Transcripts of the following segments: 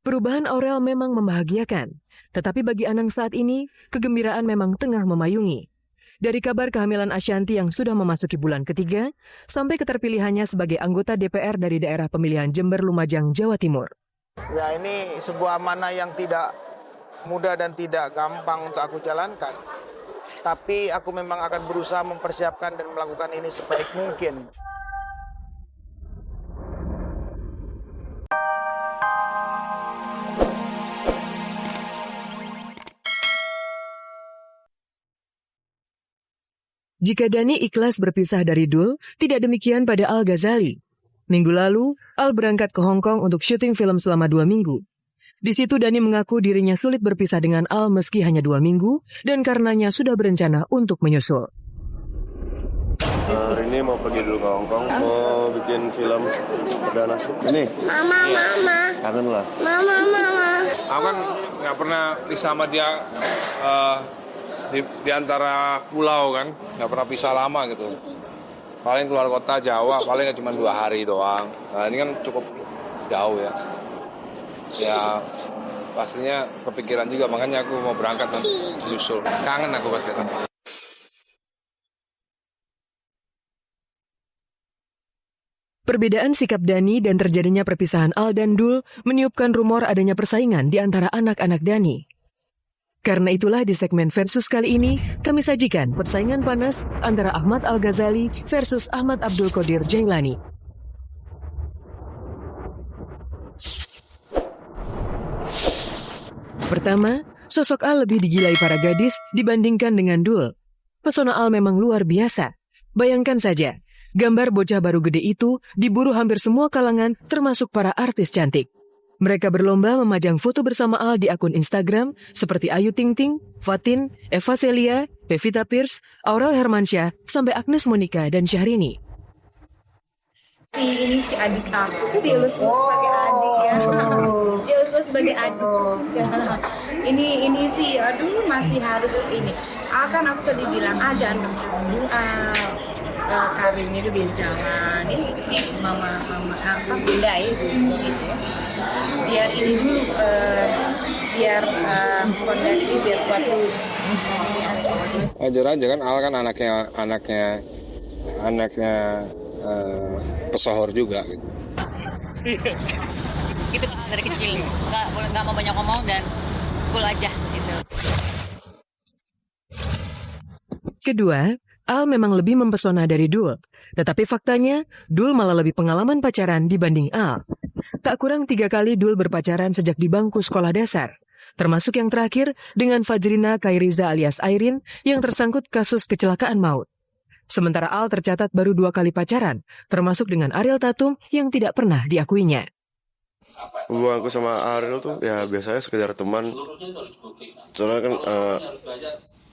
Perubahan Aurel memang membahagiakan, tetapi bagi Anang saat ini, kegembiraan memang tengah memayungi. Dari kabar kehamilan Ashanti yang sudah memasuki bulan ketiga, sampai keterpilihannya sebagai anggota DPR dari daerah pemilihan Jember Lumajang, Jawa Timur. Ya, ini sebuah amanah yang tidak mudah dan tidak gampang untuk aku jalankan. Tapi aku memang akan berusaha mempersiapkan dan melakukan ini sebaik mungkin. Jika Dani ikhlas berpisah dari Dul, tidak demikian pada Al Ghazali. Minggu lalu, Al berangkat ke Hong Kong untuk syuting film selama 2 minggu. Di situ Dani mengaku dirinya sulit berpisah dengan Al meski hanya 2 minggu, dan karenanya sudah berencana untuk menyusul. Hari ini mau pergi dulu ke Hong Kong, mau bikin film perdana sih. Ini. Mama. Kangen lah. Mama. Aku kan nggak pernah pisah sama dia di antara pulau kan, nggak pernah pisah lama gitu. Paling keluar kota Jawa, paling cuma 2 hari doang. Nah ini kan cukup jauh ya. Ya pastinya kepikiran juga, makanya aku mau berangkat nanti nyusul. Kangen aku pasti. Perbedaan sikap Dani dan terjadinya perpisahan Al dan Dul meniupkan rumor adanya persaingan di antara anak-anak Dani. Karena itulah di segmen Versus kali ini, kami sajikan persaingan panas antara Ahmad Al Ghazali versus Ahmad Abdul Qadir Jailani. Pertama, sosok Al lebih digilai para gadis dibandingkan dengan Dul. Pesona Al memang luar biasa. Bayangkan saja, gambar bocah baru gede itu diburu hampir semua kalangan termasuk para artis cantik. Mereka berlomba memajang foto bersama Al di akun Instagram seperti Ayu Ting Ting, Fatin, Eva Celia, Pevita Pierce, Aurel Hermansyah, sampai Agnes Monica dan Syahrini. Ini si adik aku, dilus sebagai adik ya. Dilus sebagai adik. Ini sih, aduh masih harus ini. Kan aku tadi bilang jangan bercanda dulu karirnya itu biar jangan. Ini si mama bunda itu gitu ya. Biar ini dulu biar fondasi biar kuat dulu. Wajar aja kan, Al kan anaknya pesohor juga gitu. Itu dari kecil nggak mau banyak ngomong dan cool aja gitu. Kedua, Al memang lebih mempesona dari Dul. Tetapi faktanya, Dul malah lebih pengalaman pacaran dibanding Al. Tak kurang 3 kali Dul berpacaran sejak di bangku sekolah dasar. Termasuk yang terakhir dengan Fajrina Kairiza alias Airin yang tersangkut kasus kecelakaan maut. Sementara Al tercatat baru 2 kali pacaran, termasuk dengan Ariel Tatum yang tidak pernah diakuinya. Hubungan aku sama Ariel tuh ya biasanya sekedar teman. Soalnya kan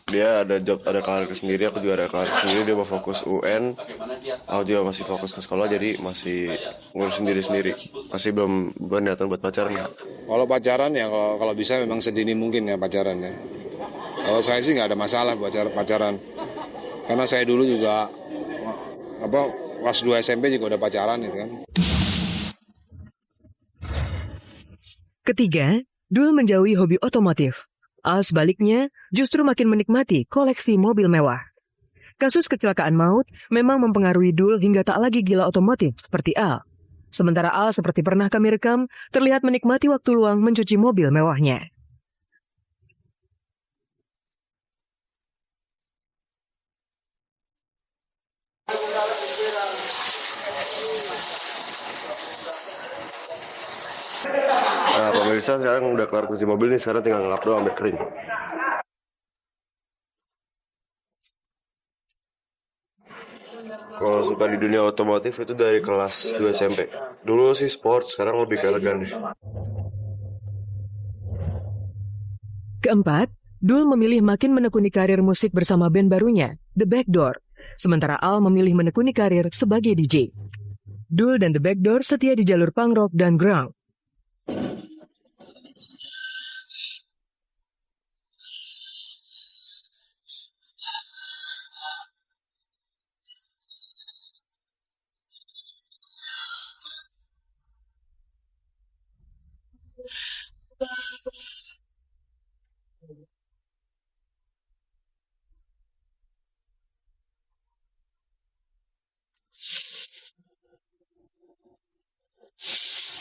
dia ada job, ada karir sendiri, aku juga ada karir sendiri. Dia mau fokus UN, aku juga masih fokus ke sekolah, jadi masih ngurus sendiri-sendiri. Masih belum niatan buat pacaran. Kalau pacaran ya kalau bisa memang sedini mungkin ya pacaran ya. Kalau saya sih nggak ada masalah buat pacaran. Karena saya dulu juga kelas 2 SMP juga udah pacaran gitu kan. Ketiga, Dul menjauhi hobi otomotif. Al sebaliknya justru makin menikmati koleksi mobil mewah. Kasus kecelakaan maut memang mempengaruhi Dul hingga tak lagi gila otomotif seperti Al. Sementara Al seperti pernah kami rekam, terlihat menikmati waktu luang mencuci mobil mewahnya. Nah, pemirsa sekarang udah kelar cuci mobil nih, sekarang tinggal ngelap doang biar kering. Kalau suka di dunia otomotif itu dari kelas 2 SMP. Dulu sih sport, sekarang lebih ke elegan. Keempat, Dul memilih makin menekuni karir musik bersama band barunya, The Backdoor. Sementara Al memilih menekuni karir sebagai DJ. Dul dan The Backdoor setia di jalur punk rock dan grunge.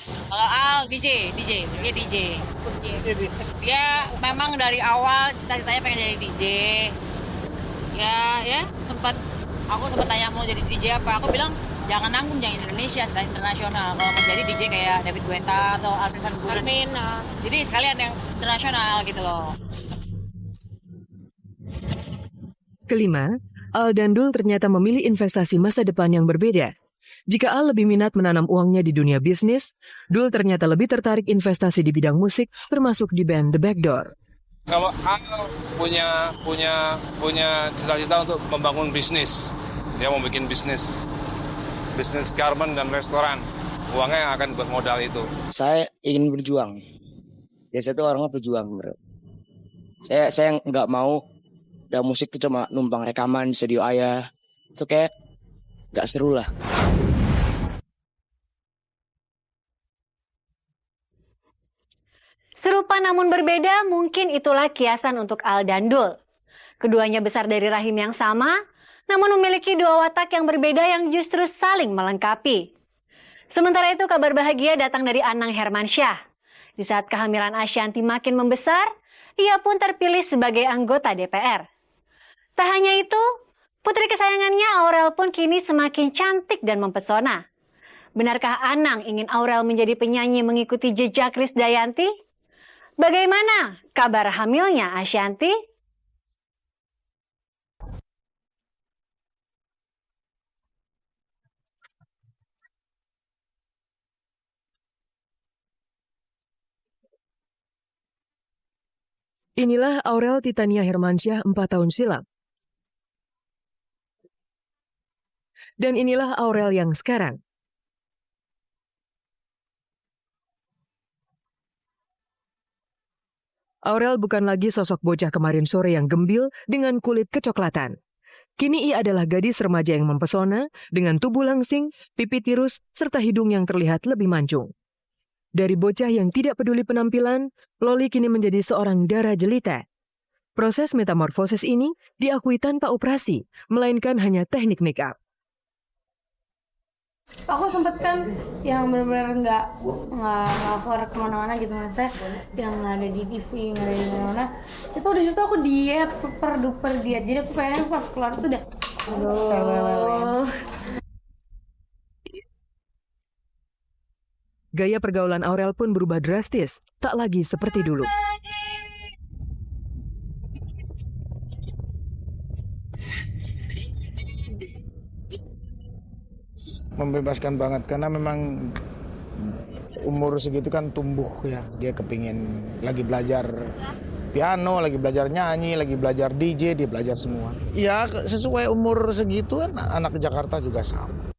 Kalau Al dia DJ. Dia memang dari awal cita-citanya pengen jadi DJ. Ya aku sempat tanya mau jadi DJ apa. Aku bilang jangan nanggung, jangan Indonesia, sekalian internasional. Kalau mau jadi DJ kayak David Guetta atau Armin van Buuren. Jadi sekalian yang internasional gitu loh. Kelima, Al dan Dul ternyata memilih investasi masa depan yang berbeda. Jika Al lebih minat menanam uangnya di dunia bisnis, Dul ternyata lebih tertarik investasi di bidang musik, termasuk di band The Backdoor. Kalau Al punya cita-cita untuk membangun bisnis, dia mau bikin bisnis garment dan restoran, uangnya yang akan buat modal itu. Saya ingin berjuang. Biasanya tuh orangnya berjuang, bro. Saya nggak mau ya musik tuh cuma numpang rekaman di studio ayah. Itu kayak nggak seru lah. Serupa namun berbeda, mungkin itulah kiasan untuk Al dan Dul. Keduanya besar dari rahim yang sama, namun memiliki dua watak yang berbeda yang justru saling melengkapi. Sementara itu kabar bahagia datang dari Anang Hermansyah. Di saat kehamilan Ashanty makin membesar, ia pun terpilih sebagai anggota DPR. Tak hanya itu, putri kesayangannya Aurel pun kini semakin cantik dan mempesona. Benarkah Anang ingin Aurel menjadi penyanyi mengikuti jejak Krisdayanti? Bagaimana kabar hamilnya Ashanty? Inilah Aurel Titania Hermansyah 4 tahun silam. Dan inilah Aurel yang sekarang. Aurel bukan lagi sosok bocah kemarin sore yang gembil dengan kulit kecoklatan. Kini ia adalah gadis remaja yang mempesona dengan tubuh langsing, pipi tirus, serta hidung yang terlihat lebih mancung. Dari bocah yang tidak peduli penampilan, Loli kini menjadi seorang dara jelita. Proses metamorfosis ini diakui tanpa operasi, melainkan hanya teknik make up. Aku sempet kan yang benar-benar nggak keluar kemana-mana gitu, maksudnya yang nggak ada di TV, nggak ada di mana-mana. Itu di situ aku diet, super duper diet. Jadi aku pengen pas keluar tuh udah, Gaya pergaulan Aurel pun berubah drastis, tak lagi seperti dulu. Membebaskan banget karena memang umur segitu kan tumbuh ya, dia kepingin lagi belajar piano, lagi belajar nyanyi, lagi belajar DJ, dia belajar semua. Ya sesuai umur segitu kan anak Jakarta juga sama.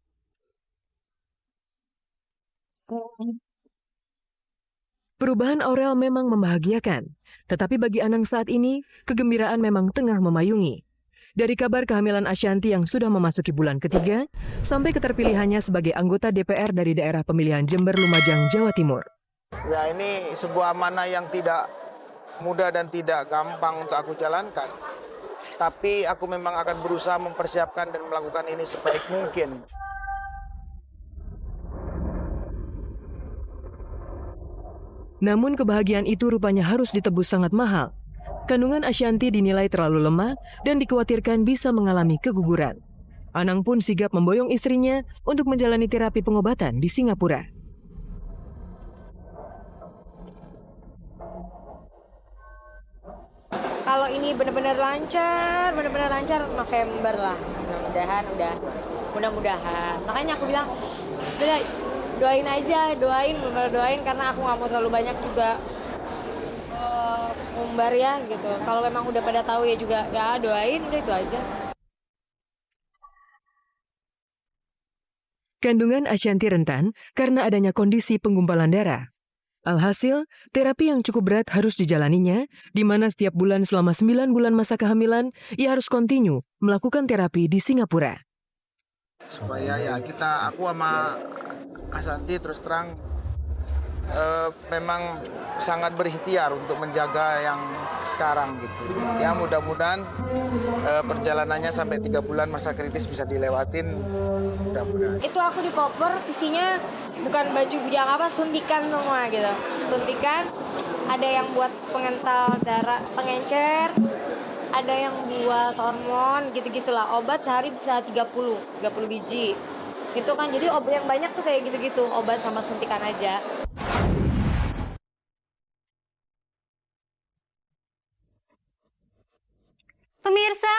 Perubahan Aurel memang membahagiakan, tetapi bagi Anang saat ini, kegembiraan memang tengah memayungi. Dari kabar kehamilan Ashanty yang sudah memasuki bulan ketiga, sampai keterpilihannya sebagai anggota DPR dari daerah pemilihan Jember Lumajang, Jawa Timur. Ya ini sebuah amanah yang tidak mudah dan tidak gampang untuk aku jalankan. Tapi aku memang akan berusaha mempersiapkan dan melakukan ini sebaik mungkin. Namun kebahagiaan itu rupanya harus ditebus sangat mahal. Kandungan Ashanty dinilai terlalu lemah dan dikhawatirkan bisa mengalami keguguran. Anang pun sigap memboyong istrinya untuk menjalani terapi pengobatan di Singapura. kalau ini benar-benar lancar November lah. Mudah-mudahan. Makanya aku bilang, udah doain aja, benar doain karena aku nggak mau terlalu banyak juga umbar ya gitu. Kalau memang udah pada tahu ya juga ya doain, udah itu aja. Kandungan Ashanty rentan karena adanya kondisi penggumpalan darah. Alhasil, terapi yang cukup berat harus dijalaninya, di mana setiap bulan selama 9 bulan masa kehamilan, ia harus kontinu melakukan terapi di Singapura. Supaya ya aku sama Ashanty terus terang memang sangat berikhtiar untuk menjaga yang sekarang gitu. Ya mudah-mudahan perjalanannya sampai 3 bulan masa kritis bisa dilewatin, mudah-mudahan. Itu aku di koper isinya bukan baju bujang apa, suntikan semua gitu. Suntikan, ada yang buat pengental darah, pengencer, ada yang buat hormon gitu-gitulah. Obat sehari bisa 30 biji. Itu kan jadi obat yang banyak tuh kayak gitu-gitu, obat sama suntikan aja. Pemirsa,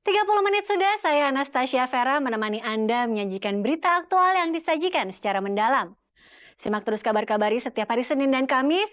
30 menit sudah saya Anastasia Vera menemani Anda menyajikan berita aktual yang disajikan secara mendalam. Simak terus kabar-kabari setiap hari Senin dan Kamis